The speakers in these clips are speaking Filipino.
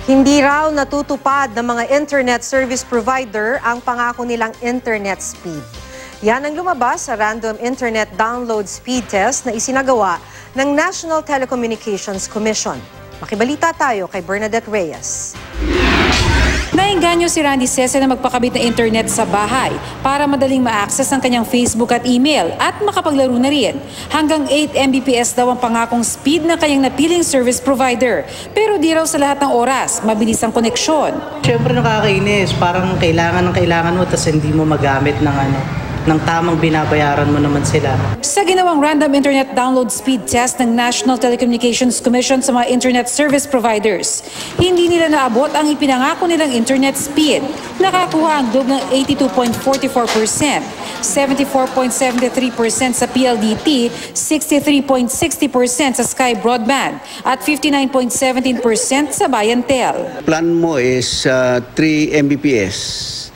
Hindi raw natutupad ng mga internet service provider ang pangako nilang internet speed. Yan ang lumabas sa random internet download speed test na isinagawa ng National Telecommunications Commission. Makibalita tayo kay Bernadette Reyes. Naengganyo si Randy Cese na magpakabit na internet sa bahay para madaling ma-access ang kanyang Facebook at email at makapaglaro na rin. Hanggang 8 Mbps daw ang pangakong speed ng kanyang napiling service provider. Pero di raw sa lahat ng oras, mabilis ang koneksyon. Siyempre nakakainis, parang kailangan mo tapos hindi mo magamit ng tamang binabayaran mo naman sila. Sa ginawang random internet download speed test ng National Telecommunications Commission sa mga internet service providers, hindi nila naabot ang ipinangako nilang internet speed. Nakakuha ang Globe ng 82.44%, 74.73% sa PLDT, 63.60% sa Sky Broadband, at 59.17% sa Bayantel. Plan mo is 3 Mbps.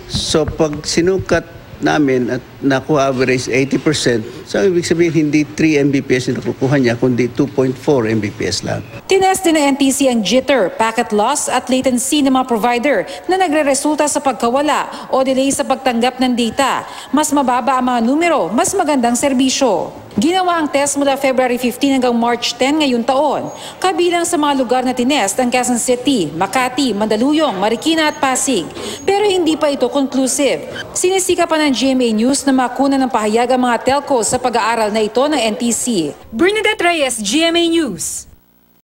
So pag sinukat namin at nakuha average 80%, so ibig sabihin hindi 3 Mbps na nakukuha niya, kundi 2.4 Mbps lang. Tinest din ng NTC ang jitter, packet loss at latency ng mga provider na nagre-resulta sa pagkawala o delay sa pagtanggap ng data. Mas mababa ang mga numero, mas magandang serbisyo. Ginawa ang test mula February 15 hanggang March 10 ngayong taon. Kabilang sa mga lugar na tinest ang Quezon City, Makati, Mandaluyong, Marikina at Pasig. Pero hindi pa ito conclusive. Sinisika pa ng GMA News na makuna ng pahayag ang mga telcos sa pag-aaral na ito ng NTC. Bernadette Reyes, GMA News.